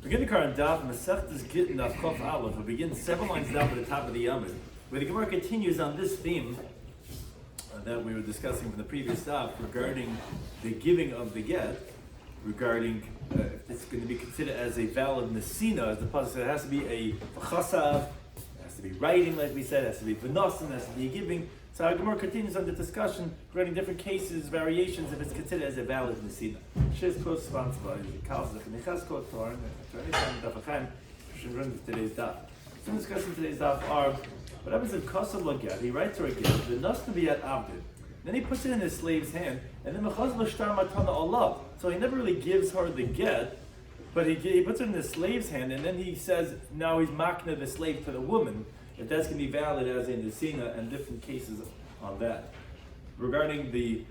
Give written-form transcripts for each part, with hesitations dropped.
We're going to current Daf Mesechtes Gitin Daf Chof Aleph. We begin 7 lines down at the top of the Yommi, where the Gemara continues on this theme that we were discussing from the previous Daf regarding the giving of the get, regarding if it's going to be considered as a valid nesina, as the pasuk said, it has to be a chasav, it has to be writing, like we said, it has to be v'nosin, it has to be giving. So our Gemara continues on the discussion regarding different cases, variations, if it's considered as a valid nesina. She's co-sponsored by today's daf. So discussing today's daf are what happens if Kasav Laget, he writes her a gift, the nas to be at Avdid. Then he puts it in his slave's hand, and then Mechaz L'shtar Matana Allah. So he never really gives her the get, but he puts it in the slave's hand, and then he says, now he's makna the slave to the woman, if that's going to be valid as in the Sina, and different cases on that. Regarding the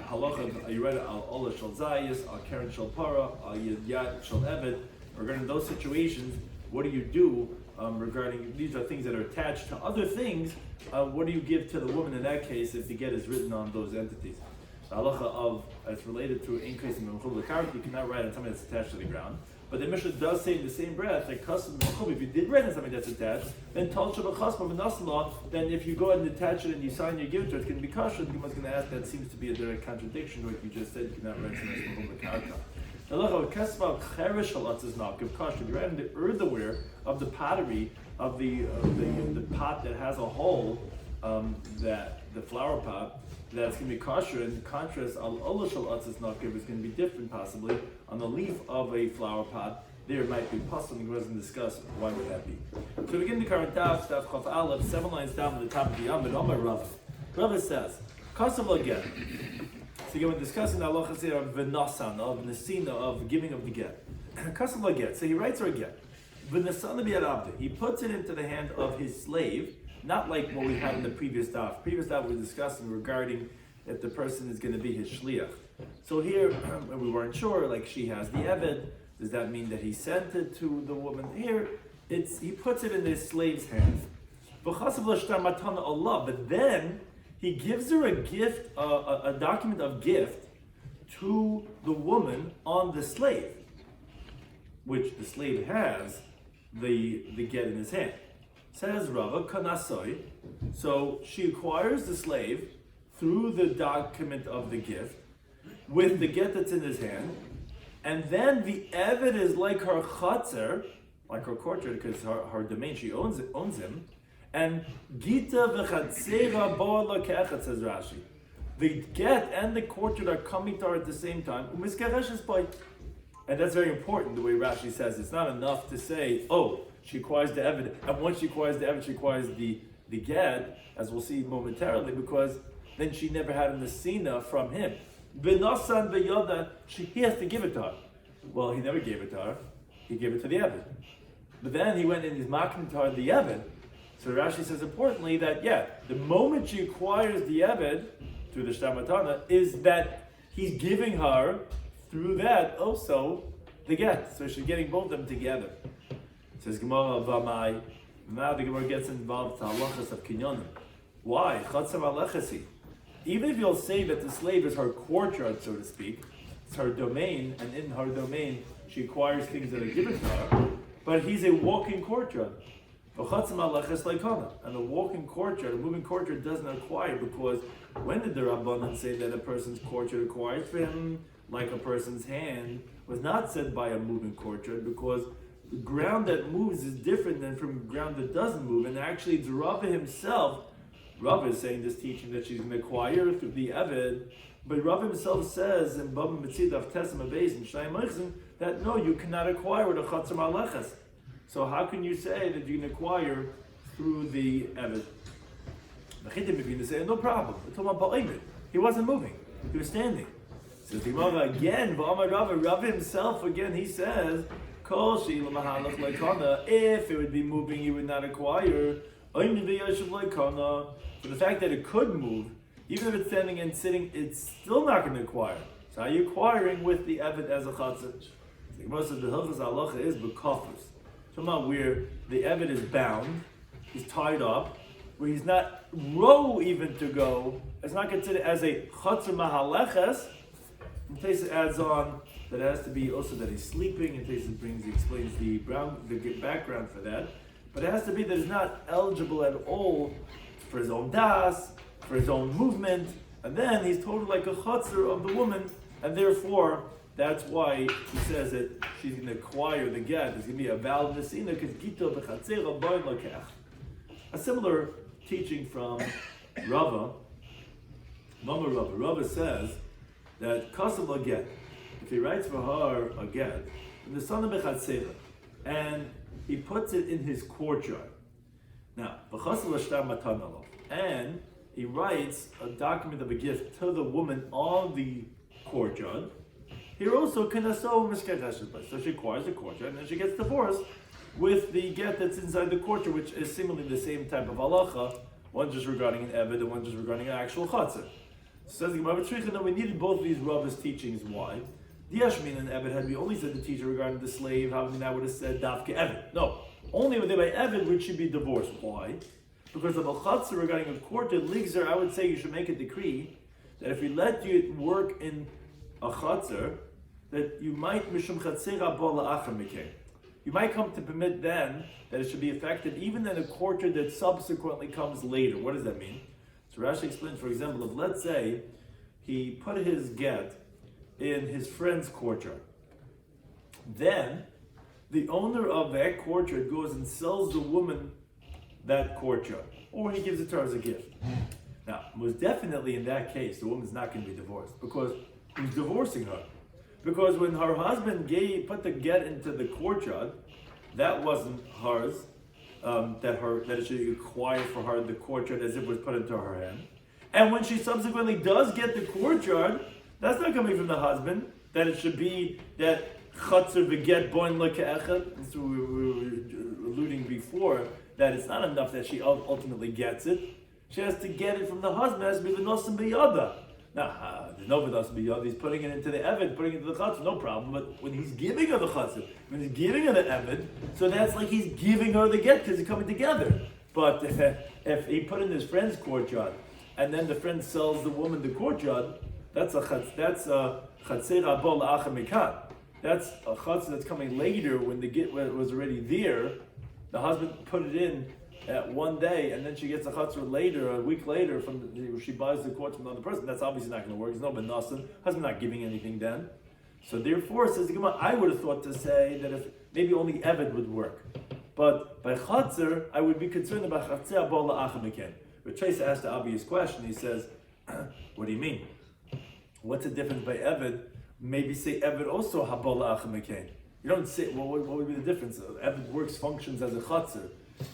halacha, you read it, al olah shal zayis, al keren shal para, al yad shal eved. Regarding those situations, what do you do regarding, these are things that are attached to other things, what do you give to the woman in that case if the get is written on those entities? The halacha of, it's related to increasing the mechub l'karka, you cannot write on something that's attached to the ground. But the Mishnah does say in the same breath that custom mechub, if you did write on something that's attached, then talcha b'chasma v'nasan, then if you go ahead and attach it and you sign your give it to it, it's going to be kosher. The Gemara is going to ask, that seems to be a direct contradiction to what you just said, you cannot write something that's mechub l'karka. The halacha of kesva cheresh halatz is not give kosher. If you write in the earthenware of the pottery, of the pot that has a hole, that the flower pot, that's going to be kosher. In contrast, al olah shel atzis nakiv is going to be different, possibly on the leaf of a flower pot. There might be possible. We wasn't discussed. Why would that be? So we begin the current Daf Chof Aleph, 7 lines down at the top of the Yommi. Omar Rav. Rav says, "Kasav again." So again, we're discussing the halacha here of v'nasan, of nesina, of giving of the get. Kasav again. So he writes her again. V'nasan b'yad abdi. He puts it into the hand of his slave. Not like what we had in the previous daf. Previous daf we were discussing regarding if the person is going to be his shliach. So here, we weren't sure, like she has the eved, does that mean that he sent it to the woman? Here, he puts it in his slave's hand. But then, he gives her a gift, a document of gift to the woman on the slave, which the slave has the get in his hand. Says Rava, Kanasoi. So she acquires the slave through the document of the gift with the get that's in his hand, and then the Eved is like her chatzer, like her courtyard, because her domain, she owns him, and Gita v'chatzera bo'ala ke'echet, says Rashi. The get and the courtyard are coming to her at the same time, and that's very important, the way Rashi says. It's not enough to say, oh, she acquires the Eved, and once she acquires the Eved, she acquires the get, as we'll see momentarily, because then she never had a nesina from him. V'nasan v'yoda, he has to give it to her. Well, he never gave it to her. He gave it to the Eved. But then he went and he's mocking to her the Eved. So Rashi says importantly that, the moment she acquires the Eved through the Shtar Matana is that he's giving her, through that, also the get. So she's getting both of them together. Says Gemara Vamai. Now the Gemara gets involved with halachas of kinyonim. Why? Chatzar alechasi. Even if you'll say that the slave is her courtyard, so to speak, it's her domain, and in her domain she acquires things that are given to her, but he's a walking courtyard. And a walking courtyard, a moving courtyard doesn't acquire, because when did the Rabbanan say that a person's courtyard acquires for him, like a person's hand, was not said by a moving courtyard, because the ground that moves is different than from ground that doesn't move, and actually it's Rava himself. Rava is saying this teaching that she's going to acquire through the Eved, but Rava himself says in Baba Mitzid of Tesma Beis and Shnai Meichsen that no, you cannot acquire with a Chatzar Maleches. So how can you say that you can acquire through the Eved? The Chitim Bevina say no problem. He wasn't moving; he was standing. Says the Gemara again, Rava himself again, he says, if it would be moving, he would not acquire. For the fact that it could move, even if it's standing and sitting, it's still not going to acquire. So are you acquiring with the Eved as a chatzah? The Gemara says the hilchos halacha is b'kafus. Talking where the Eved is bound, he's tied up, where he's not row even to go. It's not considered as a chatzah mahaleches. And Tesa adds on that it has to be also that he's sleeping, and he explains the background for that. But it has to be that he's not eligible at all for his own das, for his own movement, and then he's totally like a chotzer of the woman, and therefore that's why he says that she's going to acquire the get. It's going to be a valid nesina because gito b'chatzera boin lokech. A similar teaching from Rava. Mama Rava. Rava says that kasav la get. If he writes for her a get, and the son of b'chatzera, and he puts it in his courtyard. Now, b'chasav la shtar matan alo, and he writes a document of a gift to the woman on the courtyard. Here also kanaso mesket, so she acquires the courtyard and then she gets divorced with the get that's inside the courtyard, which is similarly the same type of halacha, one just regarding an eved and one just regarding an actual chatzar. Says the Gemara that we needed both of these Rava's teachings. Why? The Yashmin and Eved, had we only said the teacher regarding the slave, how many that would have said dafke Eved? No, only when they by Eved would she be divorced. Why? Because of a chatzar regarding a courtyard ligzer, I would say you should make a decree that if we let you work in a chatzar, that you might mishum chatzera bo la'achar mikeh. You might come to permit then that it should be effective even in a courtyard that subsequently comes later. What does that mean? So Rashi explains, for example, if let's say he put his get in his friend's courtyard, then the owner of that courtyard goes and sells the woman that courtyard, or he gives it to her as a gift. Now, most definitely in that case, the woman's not going to be divorced because he's divorcing her. Because when her husband put the get into the courtyard, that wasn't hers. That she acquired for her the courtyard as it was put into her hand. And when she subsequently does get the courtyard, that's not coming from the husband. That it should be that chatzar v'get boin l'ke'echad. So we were alluding before that it's not enough that she ultimately gets it. She has to get it from the husband. It has to be the nosim b'yada. Now, there's no v'nosim b'yada. He's putting it into the eved, putting it into the chatzar, no problem. But when he's giving her the chatzar, when he's giving her the eved, so that's like he's giving her the get because they're coming together. But if he put in his friend's courtyard, and then the friend sells the woman the courtyard, that's a chatzera bo la'achar mikah. That's a chatzar that's coming later when the get was already there. The husband put it in one day, and then she gets a chatzar later, a week later, she buys the court from another person. That's obviously not going to work. There's no benasan. Husband not giving anything then. So therefore, says the Gemara, I would have thought to say that if maybe only eved would work, but by chatzar, I would be concerned about chatzar bo la'achar mikah. But Trace asked the obvious question. He says, "What do you mean? What's the difference by eved? Maybe say eved also habo la'achar mikah. You don't say, well, what would be the difference? Eved works, functions as a chatzar.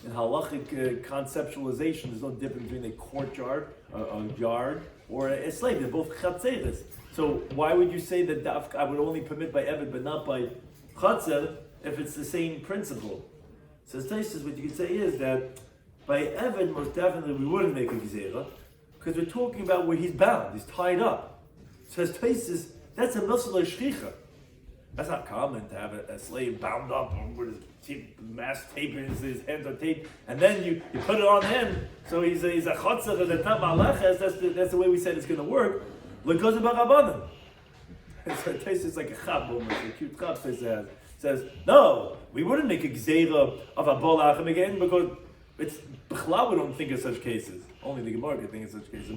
In halachic conceptualization, there's no difference between a courtyard, a yard, or a slave. They're both chatzeres. So why would you say that I would only permit by eved but not by chatzar if it's the same principle? Says Taisus, what you could say is that by eved, most definitely we wouldn't make a gezerah because we're talking about where he's bound, he's tied up. Says Taisus, that's a muscle shchicha. That's not common to have a slave bound up with his mass tape, his hands are taped, and then you put it on him, so he's a chotzah, and it's not malachas. That's the way we said it's going to work. Because of barabanan. So it tastes like a chab, almost a cute chab says, no, we wouldn't make a gzeira of a bolachim again because it's b'chlal we don't think of such cases. Only the Gemara can think of such cases,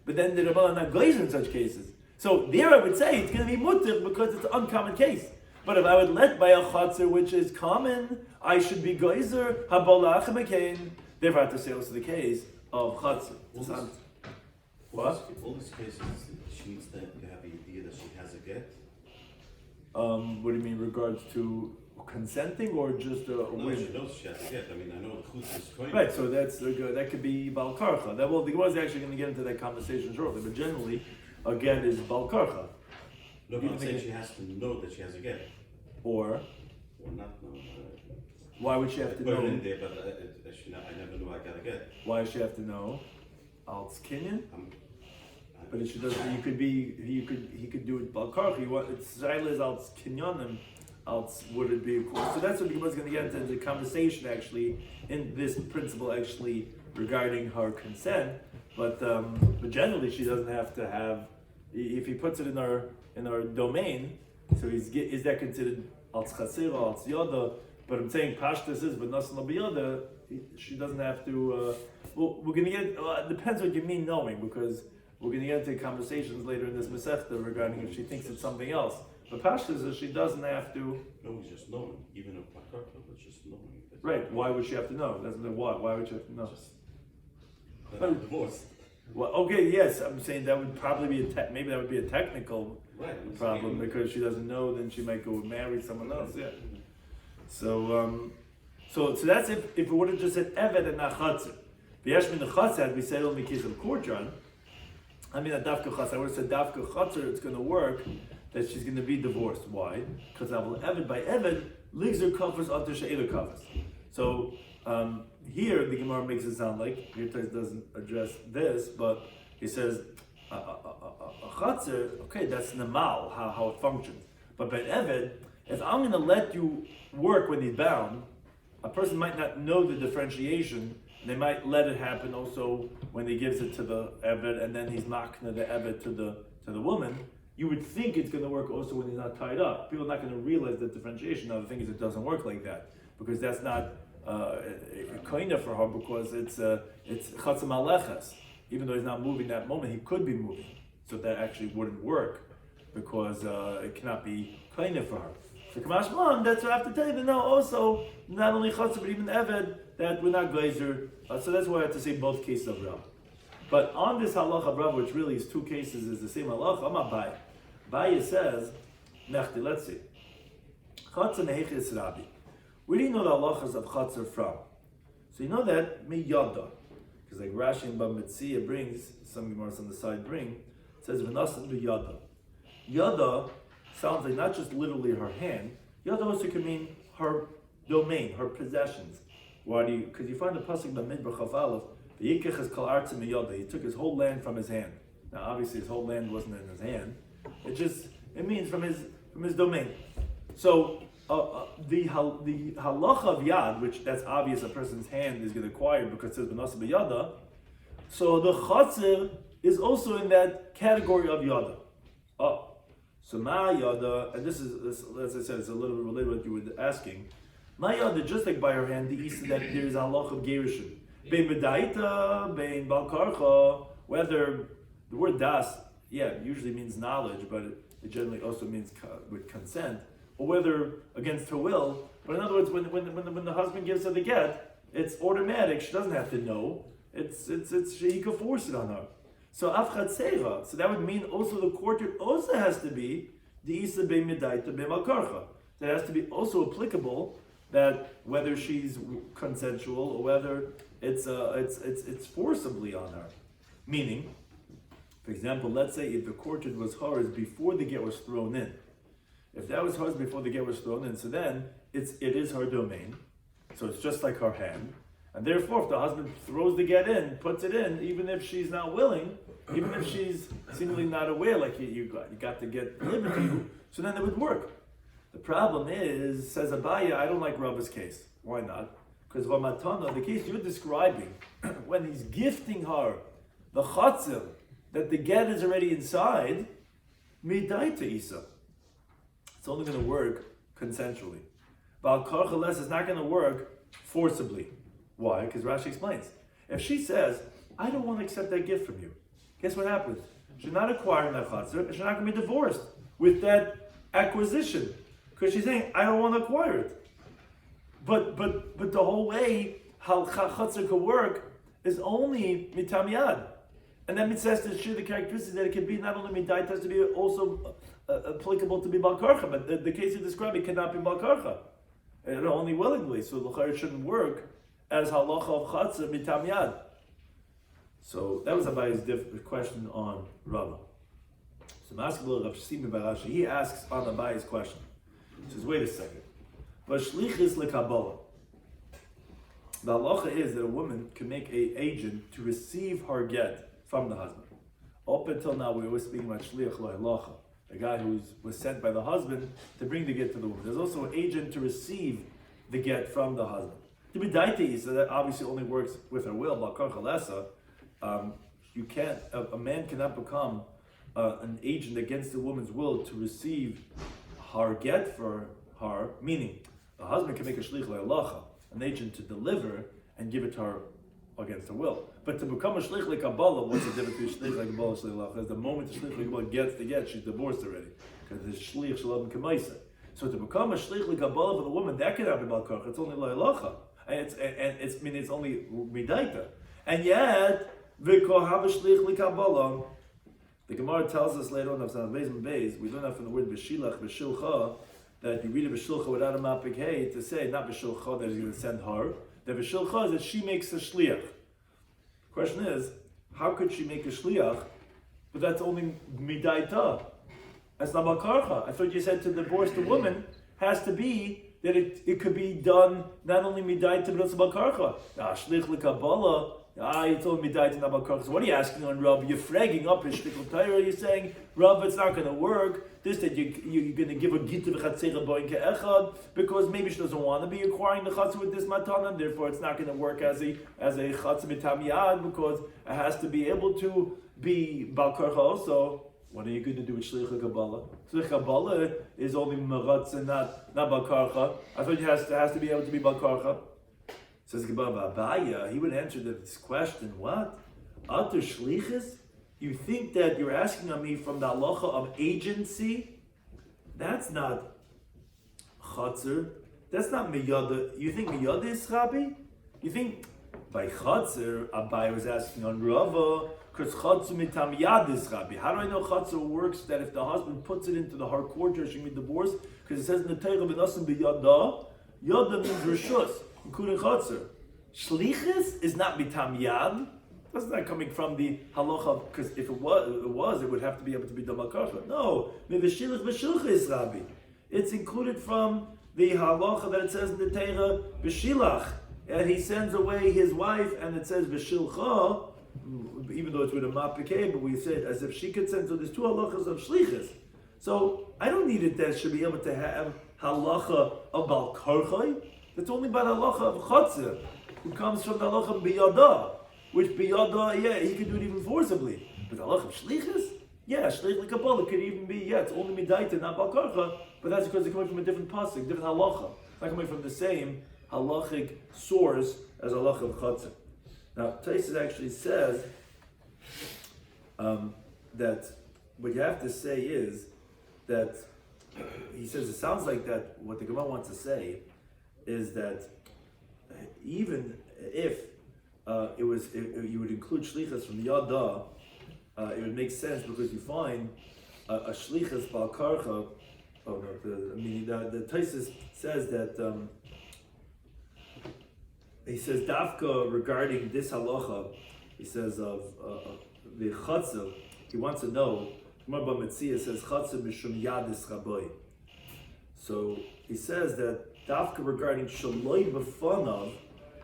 but then the Rabbanan are not glazer in such cases. So there I would say it's going to be mutter because it's an uncommon case. But if I would let by a chatzar which is common, I should be geyser habolachim again. Therefore, I have to say also the case of chatzar. What? All these cases, she needs that you have the idea that she has a get. What do you mean, regards to consenting or just a no, she knows she has a get. I mean, I know the chutz is kohen. Right, so that could be bal karcha. The Gemara is actually going to get into that conversation shortly, but generally, a get is bal karcha. No, but I'm saying she has to know that she has a get. Or not know. Why would she have to know? Put it in there, but I never knew I got a get. Why does she have to know? Alts kinyan? But it doesn't. He could do it bal karcha. It's zaylez alts kinyanim. Else would it be cool? So that's what the Gemara is going to get into the conversation actually in this principle actually regarding her consent. But generally she doesn't have to have. If he puts it in her domain, So is that considered als chasera, als yada? But I'm saying pashtas is, but nasan l'biyada, she doesn't have to. Well, we're going to get. It depends what you mean knowing, because we're going to get into conversations later in this mesechta regarding if she thinks it's something else. But pashtas is she doesn't have to. No, it's just knowing. Even if makarka, it's just knowing. Right? Why would she have to know? Doesn't know why? Why would she have to know? Just divorce. Well, okay, yes, I'm saying that would probably be maybe that would be a technical problem because she doesn't know. Then she might go marry someone else. Yeah. So that's if we would have just said eved and not chatzir. V'yesh min chatzir, we said only case of korjan. I mean, a dafka chatzir. I would have said dafka chatzir. It's going to work that she's going to be divorced. Why? Because eved by eved ligzer covers onto she'ela covers. So here the Gemara makes it sound like Hirtais doesn't address this, but he says a chatzir. Okay, that's namal how it functions. But by eved, if I'm going to let you work when he's bound, a person might not know the differentiation. They might let it happen also when he gives it to the eved, and then he's makna the eved to the woman. You would think it's going to work also when he's not tied up. People are not going to realize the differentiation. Now the thing is, it doesn't work like that because that's not koina for her because it's chatzim aleches. Even though he's not moving that moment, he could be moving, so that actually wouldn't work because it cannot be koina for her. So Kamash Mom, that's what I have to tell you to know also, not only Chatzah, but even Eved, that we're not Glazer. So that's why I have to say both cases of Rav. But on this halacha of Rav, which really is two cases, is the same halacha, I'm Abai. Abai says, Nechti, let's see. Chatzah Nehechis Rabbi. Where do you know the halachas of Chatzah from? So you know that, mi yada. Because like Rashi and Bamitzia brings, some Gemaras on the side bring, it says, V'nasan bi yada. Yada sounds like not just literally her hand. Yada also can mean her domain, her possessions. Why do you? Because you find the pasuk in the Midbar Chaf Aleph, the Yikach is kol artzim miyada. He took his whole land from his hand. Now, obviously, his whole land wasn't in his hand. It means from his domain. So the halacha of yad, which that's obvious, a person's hand is going to acquire because it says b'nasa b'yada. So the chatzir is also in that category of yada. So ma yada, and this is, as I said, it's a little bit related to what you were asking. Ma yada, just like by her hand, the East that there is a halach of gerushin. Bein bedaita, bein balkarcha, whether the word das, usually means knowledge, but it generally also means with consent, or whether against her will. But in other words, when the husband gives her the get, it's automatic. She doesn't have to know. He could force it on her. So afchat so that would mean also the courtyard also has to be the isa be midaita be malkarcha. That has to be also applicable. That whether she's consensual or whether it's forcibly on her. Meaning, for example, let's say if the courtyard was hers before the get was thrown in. If that was hers before the get was thrown in, so then it is her domain. So it's just like her hand. And therefore, if the husband throws the get in, puts it in, even if she's not willing, even if she's seemingly not aware, like you got to get delivered to you, so then it would work. The problem is, says Abaya, I don't like Rabba's case. Why not? Because Vamatana, the case you're describing, when he's gifting her the chatzil, that the get is already inside, midaita isa. It's only going to work consensually. Bal karcheles is not going to work forcibly. Why? Because Rashi explains. If she says, I don't want to accept that gift from you, guess what happens? She's not acquiring that chatzir, and she's not going to be divorced with that acquisition. Because she's saying, I don't want to acquire it. But the whole way how chatzir could work is only mitam yad. And that means that's the characteristic that it can be not only midai, it has to be also applicable to be balkarcha. But the case you described, it cannot be balkarcha. And only willingly. So the chayr shouldn't work as halacha of chatzir mitam yad. So that was Abayi's question on Rava. So Maskal Rav Shloimy Schwartzberg, he asks on Abayi's question. He says, wait a second. V'shlichis lekabbalah. The halacha is that a woman can make an agent to receive her get from the husband. Up until now, we were speaking about shliach halacha, the guy who was sent by the husband to bring the get to the woman. There's also an agent to receive the get from the husband. To be daiti, so that obviously only works with her will. Bakar chalesa, you can't. A man cannot become an agent against the woman's will to receive her get for her, meaning the husband can make a shlich le'alacha, an agent to deliver and give it to her against her will. But to become a shlich le'kabbalah, what's the difference between shlich le'kabbalah and shlich le'alacha? The moment the shlich le'kabbalah gets the get, she's divorced already. Because it's shlich shalom k'maisa. So to become a shlich le'kabbalah for the woman, that can happen bal karcha. It's only le'alacha. And it's only midaita. And yet, v'kohav shlich le'kabbalah. The Gemara tells us later on of Beis and Beis, we learn that from the word b'shilach, b'shilcha, that you read a b'shilcha without a mapik hey to say not b'shilcha that he's going to send her. The b'shilcha is that she makes a shliach. The question is, how could she make a shliach? But that's only midaita. That's not bakarcha. I thought you said to divorce the woman has to be that it could be done not only midaita but also bakarcha. Shlich l'kabbalah. It's only midaita not bakarcha. So what are you asking on Rav? You're fragging up his shtickle Torah. You're saying, Rav, it's not going to work. This that you're going to give a gitin v'chatzera boin ke'echad because maybe she doesn't want to be acquiring the chatzah with this matana. Therefore, it's not going to work as a chatzah mitam yad because it has to be able to be balkarcha also. What are you going to do with shlich kabbalah? Shlich kabbalah is only meratz and not balkarcha. I thought it has to be able to be balkarcha. Says Abaya, he would answer this question, what? Utter shlichus? You think that you're asking on me from the halacha of agency? That's not chatzir. That's not miyada. You think miyada is chabi? You think by chatzir, Abaya was asking on Rava, because chatzir mitam yad is chabi. How do I know chatzir works that if the husband puts it into the hard quarter, she can be divorced? Because it says in the Torah, v'nasim b'yada, yada means rishus, including chatzir. Shlichus is not mitam yad. That's not coming from the halacha, because if it was, it would have to be able to be done balkarcha. No, meveshilach v'shilcha is rabbi. It's included from the halacha that it says in the Torah b'shilach, and he sends away his wife, and it says b'shilcha, even though it's with a mapikeh, but we said as if she could send. So there's two halachas of shlichus. So I don't need it that should be able to have halacha of balkarcha. That's only by the halacha of chatzir, who comes from the halacha of biyada. Which biyada, yeah, he could do it even forcibly. But the halacha of shlichus, yeah, shlich l'kabbalah could even be, yeah, it's only midaita, not balkarcha, but that's because it's coming from a different pasuk, different halacha. It's not coming from the same halachic source as halacha of chatzir. Now, Taisus actually says that what you have to say is that, he says it sounds like that what the Gemara wants to say is that even if you would include shlichus from the yada, it would make sense because you find a shlichus bal karcha. Oh no, the Taisus says that he says dafka regarding this halacha. He says of the chatzah. He wants to know. Gemara B'Metzia says chatzah mishum yadis raboy. So he says that dafka regarding shaloi b'fanav.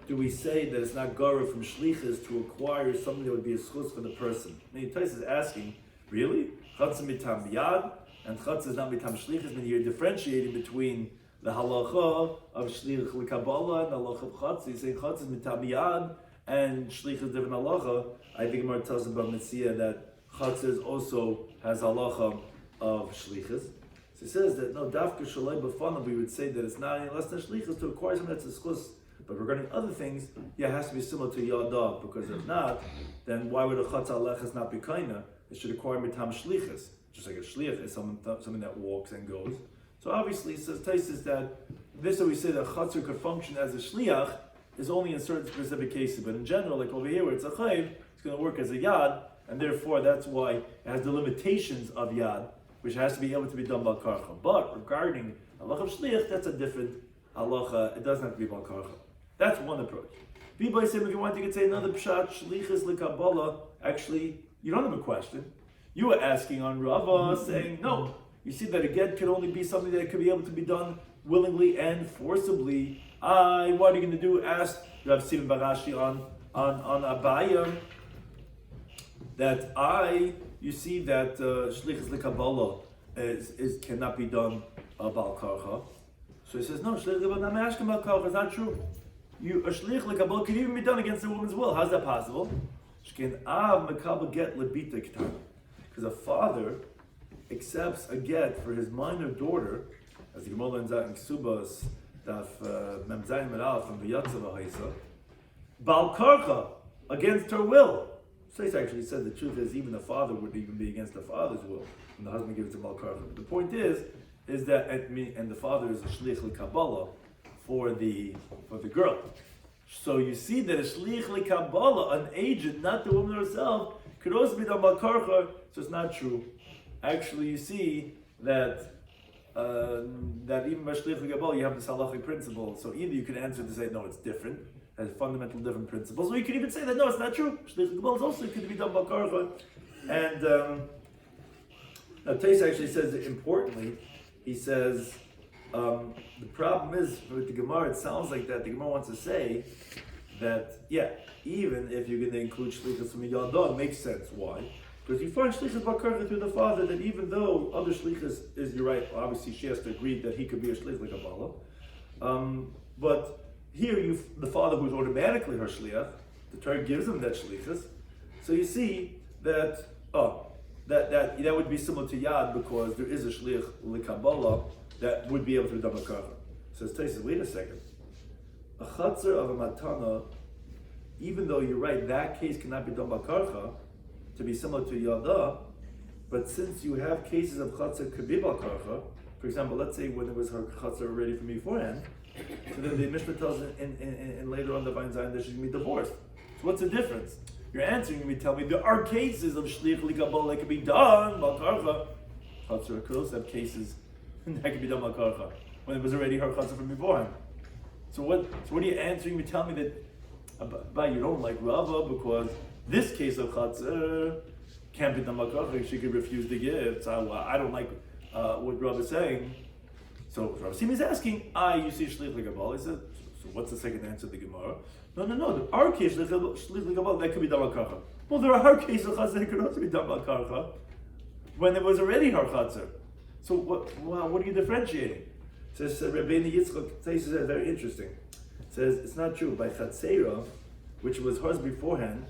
Do we say that it's not gara from shlichus to acquire something that would be a schus for the person? I mean, Tais is asking, really? Chatzah mitam yad and chatzah is not mitam shlichus. I mean, you're differentiating between the halacha of shlich l'kabbalah and the halacha of chatzah. You're saying chatzah is mitam yad and shlichus is different halacha. I think Gemara tells about Metzia that chatzah also has halacha of shlichus. So he says that no, dafka shalai b'fanav, we would say that it's not any less than shlichus to acquire something that's a schus. But regarding other things, yeah, it has to be similar to yada, because if not, then why would a chatzah alechas not be kaina? It should acquire mitam shlichus, just like a shliach is something that walks and goes. So obviously, it says Taisus that this that we say that chatzah could function as a shliach is only in certain specific cases, but in general, like over here where it's a chayv, it's going to work as a yad, and therefore that's why it has the limitations of yad, which has to be able to be done balkarcha. But regarding halacha of shliach, that's a different halacha. It doesn't have to be balkarcha. That's one approach. Bibai said, if you want, you could say another pshat, shlichus l'kabbalah. Actually, you don't have a question. You were asking on Rava, saying, no, you see that a get could only be something that could be able to be done willingly and forcibly. What are you going to do? Asked Rav Simon Barashi on Abaya, that you see that shlichus l'kabbalah cannot be done bal karcha. So he says, no, shlichus l'kabbalah, I'm asking about karcha, it's not true. A shlich l'kabbalah could even be done against a woman's will. How's that possible? Because a father accepts a get for his minor daughter as the Gemara learns out in Ksubas, Daf Mem Zayin Mid Aleph from V'yatzav Ha'isa, Bal Karcha, against her will. Tais actually said the truth is even the father would even be against the father's will when the husband gives it to Bal Karcha. But the point is that and the father is a shlich l'Kabbalah for the girl. So you see that a shlich l'Kabbalah, an agent, not the woman herself, could also be done Bal Karcha. So it's not true. Actually, you see that even by shlich l'Kabbalah you have this halachic principle. So either you can answer to say no, it's different, has fundamental different principles, or you can even say that no, it's not true. Shlich l'Kabbalah is also could be done Bal Karcha. And Tais actually says that importantly. He says, the problem is, with the Gemara, it sounds like that the Gemara wants to say that, even if you're going to include shlichus from a yaldah, it makes sense. Why? Because you find shlichus Bal Karcha through the father, that even though other shlichus is, you're right, obviously she has to agree that he could be a shlich l'Kabbalah. But here, the father who's automatically her shliach, the Torah gives him that shlichus. So you see that, that would be similar to Yad because there is a shlich l'Kabbalah that would be able to do Bal Karcha. So it says, wait a second. A chatzar of a matana, even though you're right, that case cannot be done Bal Karcha, to be similar to Yada, but since you have cases of chatzar could be Bal Karcha, for example, let's say when it was her chatzar already from beforehand, so then the Mishnah tells in later on the Vine Zion that she's going to be divorced. So what's the difference? You're answering me, tell me there are cases of shlich l'Kabbalah that can be done Bal Karcha. Chatzar could also have cases that can be done Bal Karcha when it was already her chatzar from beforehand. So what are you answering me? Tell me that but you don't like Rava because this case of chatzar can't be done Bal Karcha. She could refuse the gift. So I don't like what Rava is saying. So Rav Simi is asking, you see shlich l'Kabbalah. He said, so what's the second answer to the Gemara? No. There are cases of shlich l'Kabbalah that could be done Bal Karcha. Well, there are cases of chatzar that could also be done Bal Karcha when it was already her chatzar. So what are you differentiating? It says Rabbeinu Yitzchak says very interesting. It says it's not true by chatzera, which was hers beforehand.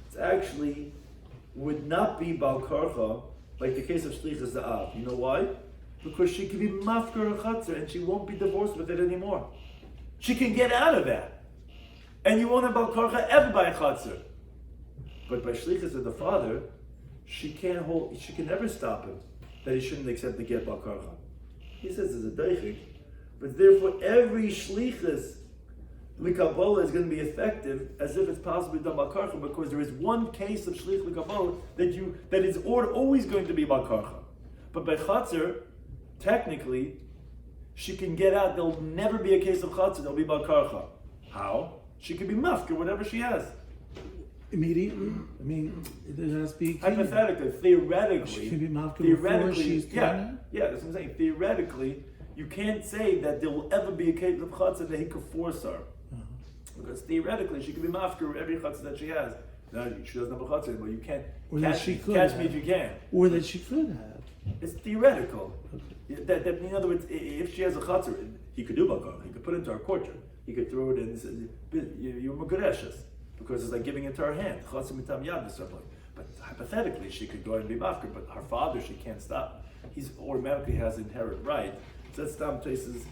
It's actually would not be Bal Karcha like the case of shlichus za'av. You know why? Because she can be mafker her chatzar and she won't be divorced with it anymore. She can get out of that, and you won't have Bal Karcha ever by a chatzar. But by shlichus of the father, she can never stop him that he shouldn't accept the get Bal Karcha. He says it's a deichik, but therefore every shlichus l'Kabbalah is going to be effective as if it's possibly done Bal Karcha because there is one case of shlich l'Kabbalah that is always going to be Bal Karcha. But by chatzar, technically, she can get out. There'll never be a case of chatzar. There'll be Bal Karcha. How? She can be mafker whatever she has. Immediately? I mean, it doesn't have to be hypothetically, theoretically. She can be mafker before she's pregnant? Yeah, that's what I'm saying. Theoretically, you can't say that there will ever be a case of chatzar that he could force her. Because theoretically, she can be mafker every chatzar that she has. Now, she doesn't have a chatzar, but you can't catch me if you can. Or that she could have. It's theoretical. Okay. That in other words, if she has a chatzar, he could do Bal Karcha. He could put it into her courtyard. He could throw it in and say, you're Megadeshes. Because it's like giving it to her hand. Chatzar mitam yad certainly. But hypothetically, she could go ahead and be mafker, but her father, she can't stop. He's automatically has inherent right. So that's Tam Trace's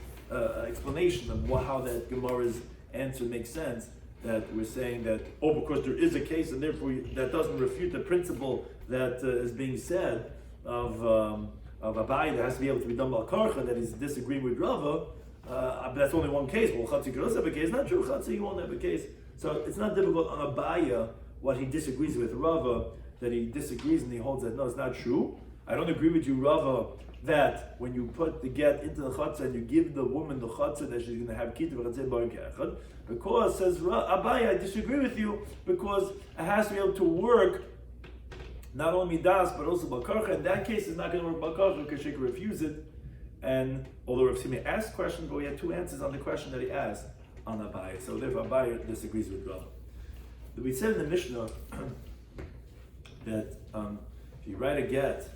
explanation of how that Gemara's answer makes sense. That we're saying that, because there is a case, and therefore that doesn't refute the principle that is being said of Abai that has to be able to be done Bal Karcha, that he's disagreeing with Rava, but that's only one case. Well, Chatzar could also have a case. Not true, Chatzar, he won't have a case. So it's not difficult on Abaya what he disagrees with Rava, that he disagrees and he holds that, no, it's not true. I don't agree with you, Rava, that when you put the get into the chatzah and you give the woman the chatzah that she's going to have kitzur, because, says Abaya, I disagree with you, because it has to be able to work not only midas, but also Bal Karcha. In that case, it's not going to work Bal Karcha because she can refuse it. And although Rav Simi asked questions, but we had two answers on the question that he asked on Abaya. So therefore, Abaya disagrees with Rava. We said in the Mishnah that if you write a get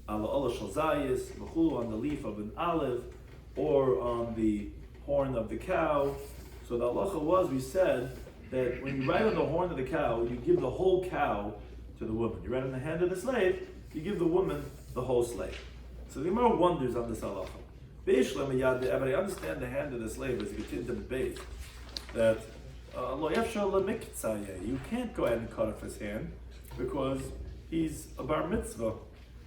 ala shal zayis, on the leaf of an olive, or on the horn of the cow, so the halacha was, we said, that when you write on the horn of the cow, you give the whole cow to the woman. You write on the hand of the slave, you give the woman the whole slave. So the Gemara wonders on this halacha. But I understand the hand of the slave as a Gitin Daf that you can't go ahead and cut off his hand because he's a bar mitzvah.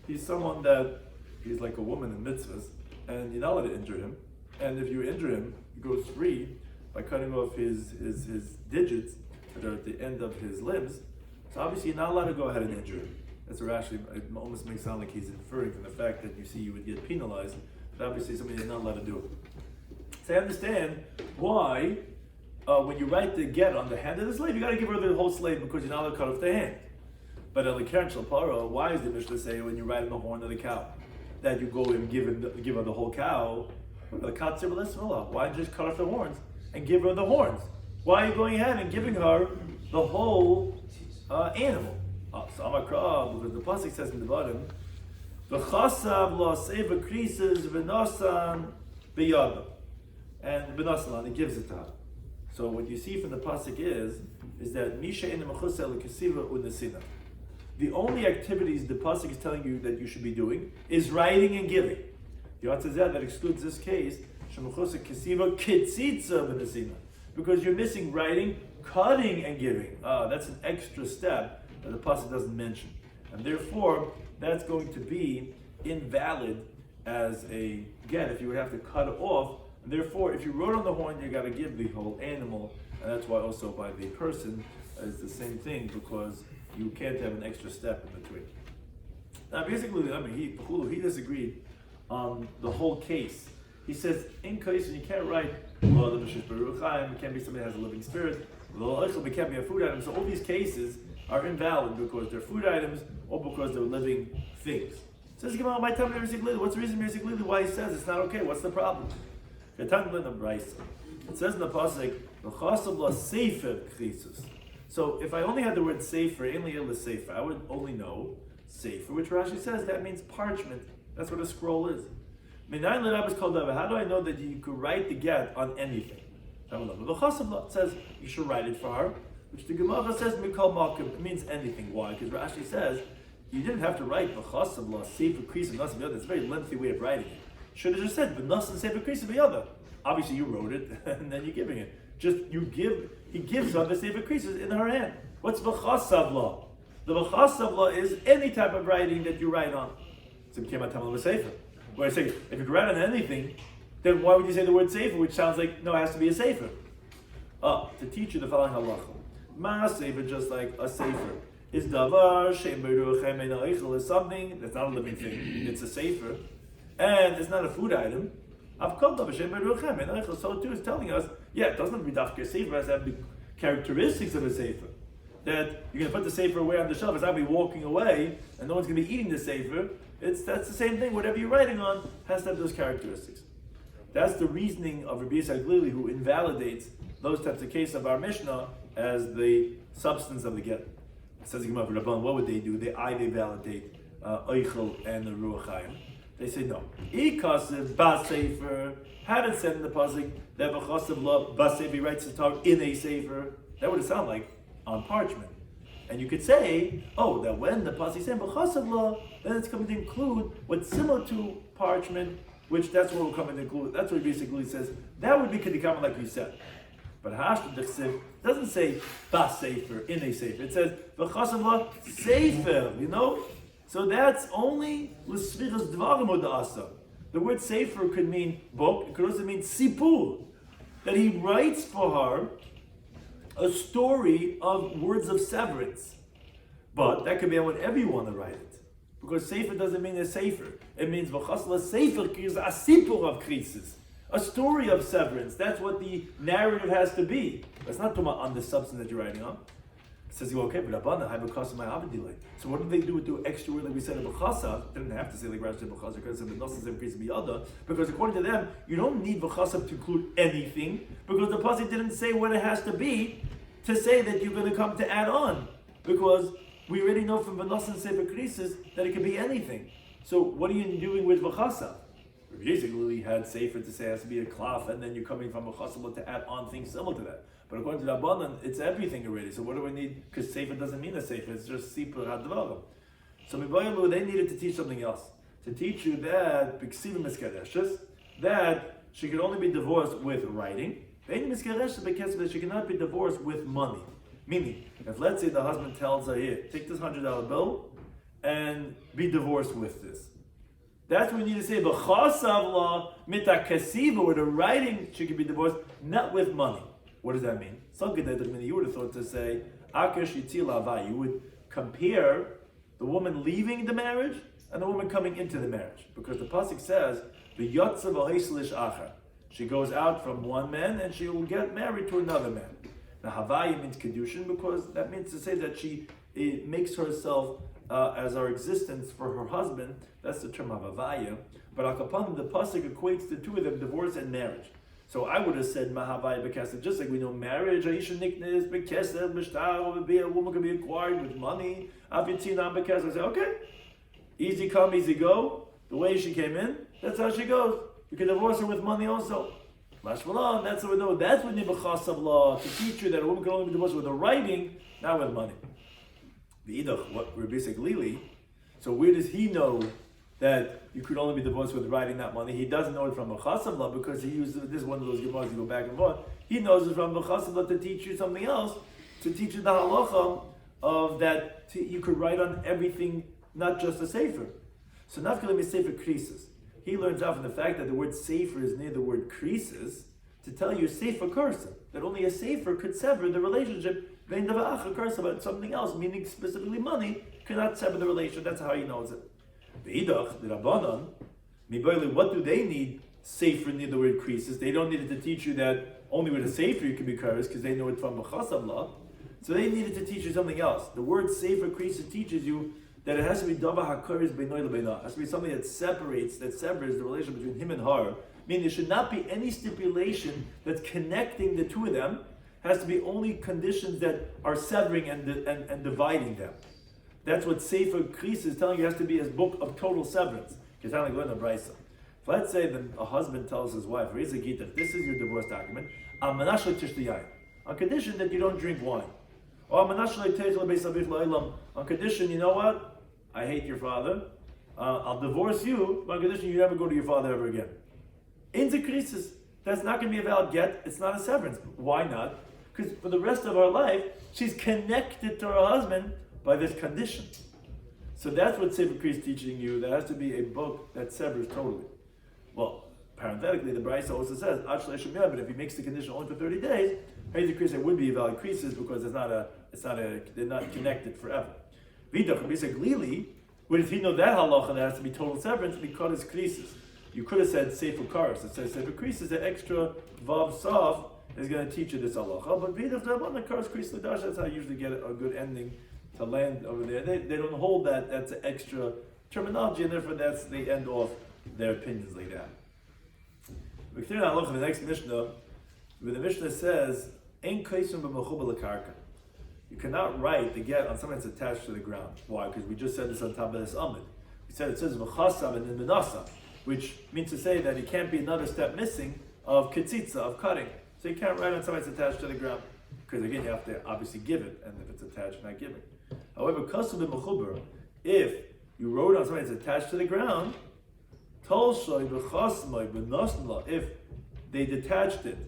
He's someone that he's like a woman in mitzvahs, and you're not allowed to injure him. And if you injure him, he goes free by cutting off his digits that are at the end of his limbs. So obviously you're not allowed to go ahead and injure him. That's where actually it almost makes it sound like he's inferring from the fact that you would get penalized. But obviously something you're not allowed to do. So I understand why when you write the get on the hand of the slave, you got to give her the whole slave because you're not allowed to cut off the hand. But why is the Mishnah say when you write on the horn of the cow that you go and give her the whole cow? Why just cut off the horns and give her the horns? Why are you going ahead and giving her the whole animal? So Amakra, because the pasuk says in the bottom, "V'chasav lo seva krises v'nosan b'yada," and b'nosan, it gives it to her. So what you see from the pasuk is that Misha in the mechusel kesiva u'nesina. The only activities the pasuk is telling you that you should be doing is writing and giving. The Atzazah that excludes this case, shemechusa kesiva kitzitza v'nesina, because you're missing writing, cutting, and giving. That's an extra step that the pasuk doesn't mention, and therefore that's going to be invalid as a get if you would have to cut it off. And therefore, if you wrote on the horn, you got to give the whole animal, and that's why also by the person is the same thing because you can't have an extra step in between. Now, basically, he disagreed on the whole case. He says in case when you can't write, it can't be somebody that has a living spirit. It can't be a food item. So all these cases are invalid because they're food items or because they're living things. Says Gemara, what's the reason why he says it's not okay? What's the problem? It says in the pasuk, so if I only had the word sefer, I would only know sefer, which Rashi says that means parchment. That's what a scroll is. How do I know that you could write the get on anything? It says you should write it for her, which the Gemara says it means anything. Why? Because Rashi says you didn't have to write b'chasavla sefer krisim nasim b'yada. It's a very lengthy way of writing it. Should have just said b'nasim sefer krisim b'yada. Obviously you wrote it and then you're giving it. He gives her the sefer krisim in her hand. What's b'chasavla? The b'chasavla is any type of writing that you write on. So it became a tamil sefer. Where I say if you could write on anything, then why would you say the word sefer, which sounds like no, it has to be a sefer? To teach you the following halacha. Ma sefer, just like a sefer, is davar she'em beruchem ein ha'eichel, is something that's not a living thing. It's a sefer, and it's not a food item. Avkol davar she'em beruchem ein ha'eichel. So too is telling us, it doesn't have to be dafka a sefer. It has to have the characteristics of a sefer. That you're going to put the sefer away on the shelf. It's not going to be walking away, and no one's going to be eating the sefer. That's the same thing. Whatever you're writing on has to have those characteristics. That's the reasoning of Rabbi Shloimy, who invalidates those types of cases of our Mishnah as the substance of the get. It says Rabban, what would they do? They validate Eichel and the Ruach Chaim. They say no. Ikasiv bas sefer. Had it said in the pasuk that v'chasav lo bas sefer writes the Torah in a sefer, that would sound like on parchment. And you could say, that when the pasuk says v'chasav lo, then it's coming to include what's similar to parchment, which that's what will come to include. That's what he basically says. That would be kedikama, like we said. But Hashd Dechsev doesn't say bas sefer in a sefer. It says v'chasav lo sefer. So that's only l'sviras dvarim oda'asa. The word sefer could mean book. It could also mean sipur, that he writes for her a story of words of severance. But that could be whatever you want to write it. Because sefer doesn't mean a sefer. It means v'chasla sefer is a sipur of krisis, a story of severance. That's what the narrative has to be. It's not talking about on the substance that you're writing on. It says, okay, but abana I b'chasa my abedilay. So what did they do with the extra word that we said in b'chasa? They didn't have to say like Rashi said b'chasa because it doesn't say krisis b'yada. Because according to them, you don't need b'chasa to include anything because the pasuk didn't say what it has to be to say that you're going to come to add on. Because we already know from V'nosan Sefer Krisis that it could be anything. So what are you doing with V'chasa? Basically, we had Sefer to say it has to be a klaf, and then you're coming from V'chasa to add on things similar to that. But according to Rabbanan, it's everything already. So what do we need? Because Sefer doesn't mean a Sefer, it's just Sipur HaDvarim. So Mibayalu, they needed to teach something else. To teach you that B'ksivim is Kadeshes, that she could only be divorced with writing. That she cannot be divorced with money. Meaning, if let's say the husband tells her, here, take this $100 bill and be divorced with this. That's when you need to say, B'chasavla mitakasiva, with the writing she could be divorced, not with money. What does that mean? You would have thought to say, you would compare the woman leaving the marriage and the woman coming into the marriage. Because the pasuk says, she goes out from one man and she will get married to another man. Now, Havaya means Kedushin because that means to say that it makes herself as our existence for her husband. That's the term of Havaya. But Akapan, the pasuk equates the two of them, divorce and marriage. So I would have said Mahavaya Bekesed, just like we know marriage, Aisha Niknes, Bekesed, Bishtar, a woman can be acquired with money, Avitina Bekesed. I say, okay, easy come, easy go. The way she came in, that's how she goes. You can divorce her with money also. Mashmalan, that's what we know. That's what Nibachasav law, to teach you that a woman can only be divorced with a writing, not with money. The Idach, what Rabbi Shloimy, so where does he know that you could only be divorced with writing, not money? He doesn't know it from Bachasav law because he uses this is one of those Gemaras you go back and forth. He knows it from Bachasav law to teach you something else, to teach you the halacha of that you could write on everything, not just a sefer. So Nafkalim is sefer krisis. He learns out from the fact that the word sefer is near the word krisis to tell you sefer kursa, that only a sefer could sever the relationship between the va'acha kursa, but something else, meaning specifically money, cannot sever the relationship. That's how he knows it. The idach, the rabbanon, mibayli, what do they need sefer near the word krisis? They don't need it to teach you that only with a sefer you can be kursed because they know it from b'chasav law. So they needed to teach you something else. The word sefer krisis teaches you that it has to be dava hakuris beinoy lebeina. It has to be something that severs the relationship between him and her. Meaning there should not be any stipulation that's connecting the two of them. It has to be only conditions that are severing and dividing them. That's what Sefer Kris is telling you. It has to be a book of total severance. It's not like learn a brisa. If let's say that a husband tells his wife, raise a gitin, this is your divorce document, on condition that you don't drink wine. Or on condition, you know what? I hate your father. I'll divorce you, but on condition you never go to your father ever again. In the krisis, that's not going to be a valid get. It's not a severance. Why not? Because for the rest of her life, she's connected to her husband by this condition. So that's what Sefer Kris is teaching you. There has to be a book that severs totally. Well, parenthetically, the Brisa also says, but if he makes the condition only for 30 days, Sefer Kris would be a valid krisis because they're not connected forever. Vidach, basically, where does he know that halacha that has to be total severance? Because it's krisis. You could have said Sefer Karis. It says Sefer Krisis, the extra vav saf is going to teach you this halacha. But Vidach, the Karis Kris Ladash, that's how you usually get a good ending to land over there. They don't hold that. That's an extra terminology, and therefore they end off their opinions like that. We continue on look at the next Mishnah, where the Mishnah says, "Ein kaisum b'mechuba lekarka." You cannot write the get on something that's attached to the ground. Why? Because we just said this on top of this amid. We said it says v'chasam and then menasa, which means to say that it can't be another step missing of ketzitza, of cutting. So you can't write on something that's attached to the ground. Because again, you have to obviously give it, and if it's attached, not giving. However, kasum b'mechuber, if you wrote on something that's attached to the ground, tolshoy v'chasmay v'nosnla, if they detached it,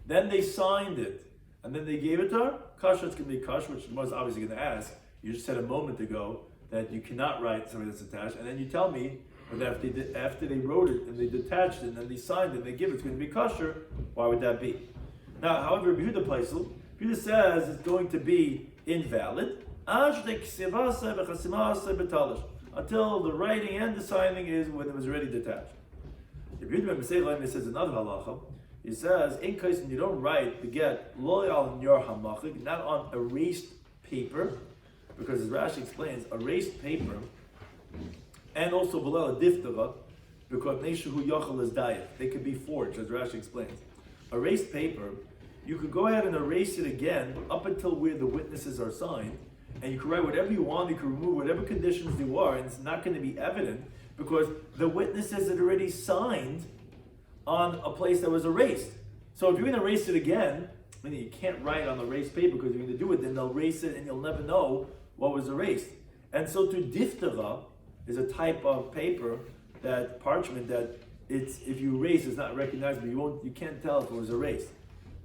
then they signed it, and then they gave it to her, kasha, it's going to be kasha, which the most obviously going to ask. You just said a moment ago that you cannot write something that's attached, and then you tell me that after they wrote it and they detached it and then they signed it and they give it, it's going to be kosher. Why would that be? Now, however, Yehuda Paisel, Yehuda says it's going to be invalid until the writing and the signing is when it was already detached. Yehuda says another halacha. He says, in case you don't write the get loyal in your hamachik, not on erased paper, because as Rashi explains, erased paper, and also below a diftara, because neshu yachal is diet. They could be forged, as Rashi explains. Erased paper, you could go ahead and erase it again up until where the witnesses are signed, and you can write whatever you want. You can remove whatever conditions there are, and it's not going to be evident because the witnesses had already signed on a place that was erased. So if you're going to erase it again, meaning you can't write on the erased paper because you're going to do it, then they'll erase it and you'll never know what was erased. And so to diftara is a type of paper, that parchment that it's if you erase, it's not recognizable. You can't tell if it was erased.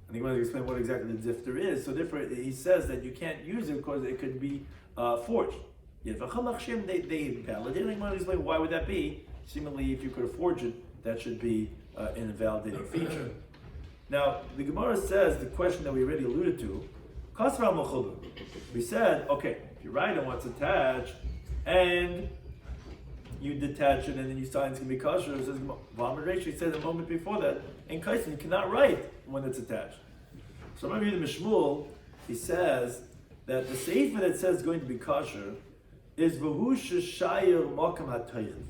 And he wanted to explain what exactly the zifter is. So therefore, he says that you can't use it because it could be forged. Yet they validate. He wanted to explain why would that be? Seemingly, if you could have forged it, that should be an invalidating feature. Now, the Gemara says the question that we already alluded to. We said, okay, if you write on what's attached, and you detach it, and then you sign it's going to be kosher. It says, Vamar said a moment before that, in Kaisin, you cannot write when it's attached. So Rabbi Shmuel, he says that the sefer that says going to be kosher is V'hu shiur makam ha'tayif.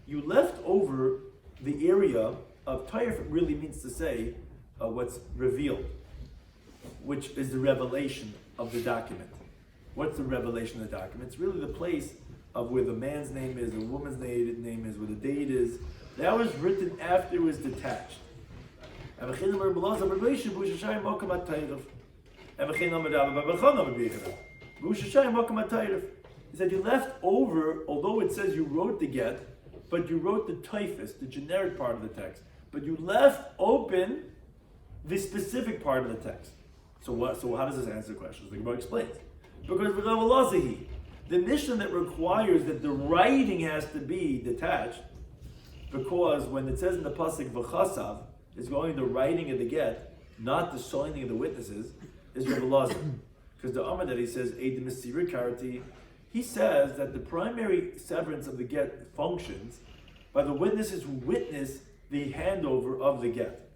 You left over the area of tayif. Really means to say what's revealed, which is the revelation of the document. What's the revelation of the document? It's really the place of where the man's name is, the woman's name is, where the date is. That was written after it was detached. He said you left over, although it says you wrote the get, but you wrote the typhus, the generic part of the text, but you left open the specific part of the text. So what? So how does this answer the question? The Gemara explains. Because the mission that requires that the writing has to be detached, because when it says in the pasuk v'chasav, it's going the writing of the get, not the signing of the witnesses, is Rabbi Lazar. Because the Amar that he says Eid Mesirah Karati, he says that the primary severance of the get functions by the witnesses who witness the handover of the get.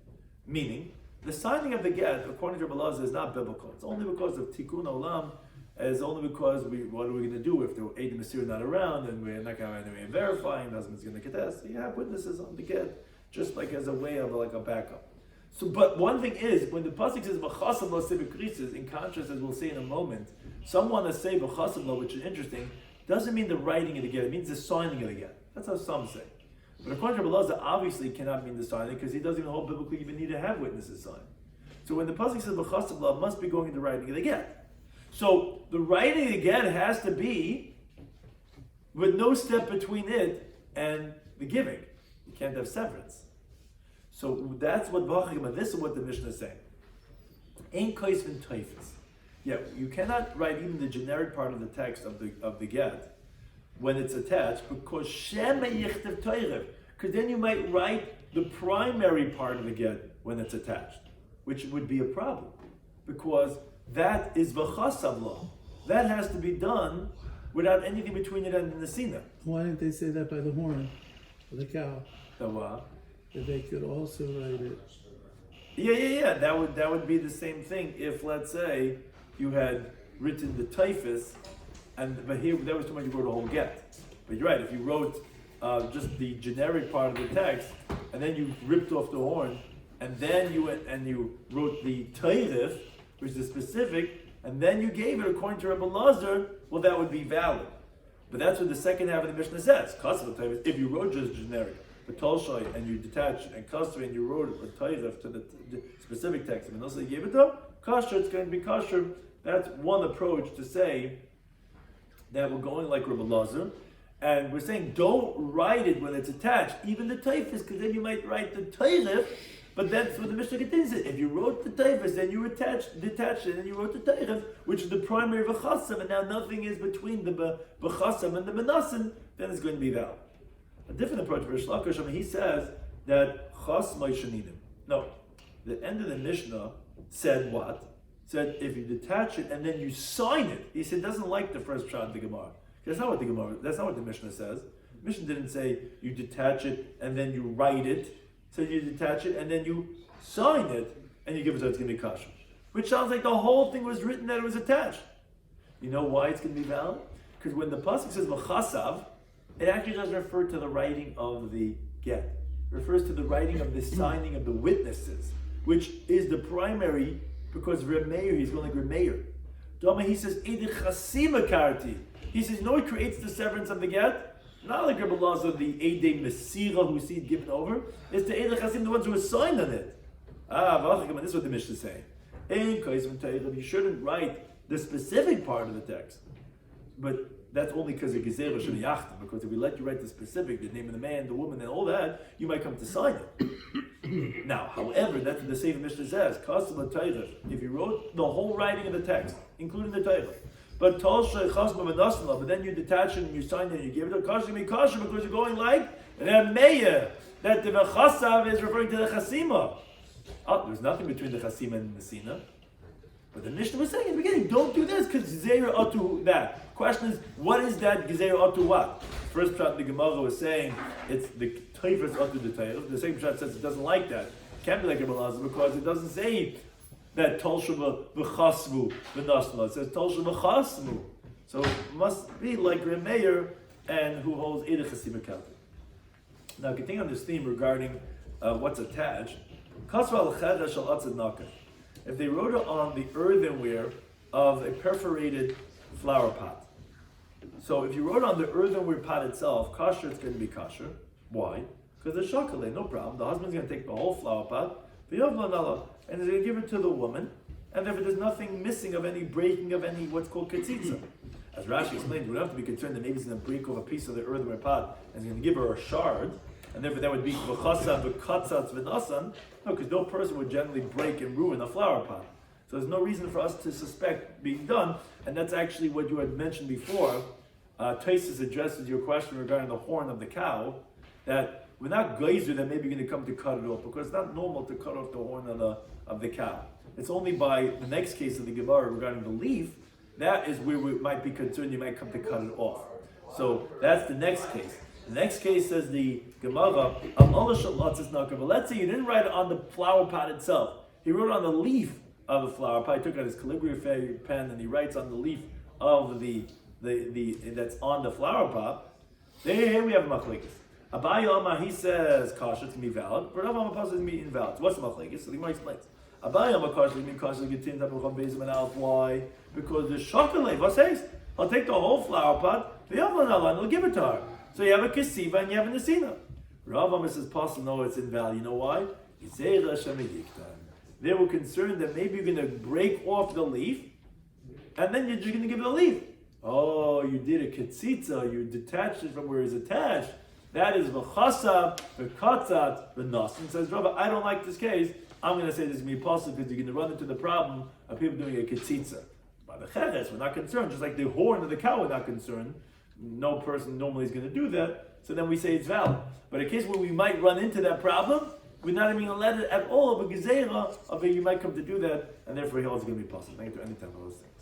Meaning, the signing of the get, according to Rabbi Lazar, is not biblical. It's only because of Tikkun Olam. It's only because what are we going to do if the Eid Mesirah not around and we're not going to have any verifying, the husband's going to contest. So you have witnesses on the get, just like as a way of like a backup. So, but one thing is, when the pasuk says v'chasav lo krisis, in contrast, as we'll see in a moment, some want to say v'chasav lo, which is interesting, doesn't mean the writing of the get, it means the signing of the get. That's how some say. But according to Rabbi Lazar, obviously cannot mean the signing, because he doesn't even hold biblically even need to have witnesses sign. So when the pasuk says v'chasav lo, it must be going in the writing of the get. So the writing of the get has to be with no step between it and the giving. You can't have severance. So that's what this is what the Mishnah is saying. Ain't kaisvin typhus. Yeah, you cannot write even the generic part of the text of the get when it's attached, because shema yichtav tayrev. Because then you might write the primary part of the get when it's attached, which would be a problem, because that is v'chasav law. That has to be done without anything between it and the nesina. Why didn't they say that by the horn of the cow? The what? That they could also write it. Yeah. That would be the same thing if, let's say, you had written the typhus, but here that was too much. You wrote a whole get. But you're right. If you wrote just the generic part of the text, and then you ripped off the horn, and then you went and you wrote the typhus, which is specific, and then you gave it according to Rabbi Lazar, well, that would be valid. But that's what the second half of the Mishnah says. If you wrote just generic, but Tolshoy, and you detached, and Kasser, and you wrote a Tayref to the specific text, and also you gave it to Kasher, it's going to be Kasher. That's one approach to say that we're going like Rabbi Lazar, and we're saying don't write it when it's attached, even the Taifus, because then you might write the Tayref. But that's what the Mishnah continues it. If you wrote the Taifus, then you detached it, and you wrote the Tayref, which is the primary v'chasam, and now nothing is between the v'chasam and the menasim, then it's going to be valid. A different approach for Shlakish, he says that chas ma'ishaninim. No, the end of the Mishnah said what? Said if you detach it and then you sign it. He said doesn't like the first shot of the Gemara. That's not what the Mishnah says. The Mishnah didn't say you detach it and then you write it. So you detach it and then you sign it and you give it so it's going to be kosher. Which sounds like the whole thing was written that it was attached. You know why it's going to be valid? Because when the pasuk says v'chasav, it actually doesn't refer to the writing of the get. It refers to the writing of the signing of the witnesses, which is the primary, because Reb Meir, he's going like Reb Meir. Dama, he says, he says, no, it creates the severance of the get. Not like Rabbi Lazar, the Eidei Mesira, who sees given over. It's the Eidei Chasim, the ones who are signed on it. This is what the Mishnah is saying. You shouldn't write the specific part of the text. But that's only because of Gezerah Shemiyachtim, because if we let you write the specific, the name of the man, the woman, and all that, you might come to sign it. Now, however, that's what the Sefer Mishnah says, Kasam L'Torah, if you wrote the whole writing of the text, including the Torah, but then you detach it and you sign it and you give it to Kasha because you're going like Remeir, that the Chasav is referring to the Chasima. Oh, there's nothing between the Chasima and the Messina. But the Mishnah was saying in the beginning, don't do this because Gezeira ought to that. Question is, what is that Gezeira ought to what? First shot the Gemara was saying it's the Teifers ought to the Teifers. The second shot says it doesn't like that. It can't be like a Balazar because it doesn't say that Tolshuva v'chasvu v'nasma. It says Tolshuva v'chasmu. So it must be like Remeir and who holds Eda Chasima Kelti. Now continuing on this theme regarding what's attached, Kasva al-Chedra shal atzad nakah. If they wrote it on the earthenware of a perforated flower pot. So if you wrote on the earthenware pot itself, kosher, it's going to be kosher. Why? Because there's shakale, no problem. The husband's going to take the whole flower pot, and he's going to give it to the woman, and therefore there's nothing missing of any breaking of any what's called ketzitza. As Rashi explained, we don't have to be concerned that maybe he's going to break off a piece of the earthenware pot and he's going to give her a shard, and therefore that would be v'chasa v'katzatz v'nasan. No, because no person would generally break and ruin a flower pot. So there's no reason for us to suspect being done, and that's actually what you had mentioned before. Taisus addresses your question regarding the horn of the cow, that we're not geyser that maybe you're going to come to cut it off, because it's not normal to cut off the horn of the cow. It's only by the next case of the Gemara regarding the leaf, that is where we might be concerned you might come to cut it off. So that's the next case. The next case says the Gemara, but let's say you didn't write it on the flower pot itself. He wrote it on the leaf of the flower pot. He took out his calligraphy pen and he writes on the leaf of the that's on the flower pot. Here we have a machlekes. Abaye Omar, he says kosher, it's going to be valid. But Rav Omar says it's going to be invalid. So what's the machlekes? So the Gemara explains. Abaye Omar kosher, it's going to be Gitin Daf. Why? Because the shakale, what says? I'll take the whole flower pot, the other one I'll give it to her. So you have a kesiva and you have a nesina. Rav Omar says, "Possible, no, it's invalid. You know why? They were concerned that maybe you're going to break off the leaf, and then you're just going to give it a leaf. Oh, you did a ketzitza, you detached it from where it's attached. That is v'chasa, v'katzat, v'nasan." Says Rav, I don't like this case. I'm going to say this is going to be possible because you're going to run into the problem of people doing a ketzitza. By the cheres, we're not concerned. Just like the horn of the cow, we're not concerned. No person normally is going to do that, so then we say it's valid. But a case where we might run into that problem, we're not even going to let it at all of a gezerah of it. You might come to do that, and therefore he holds it's going to be possible. Thank you to any time of those things.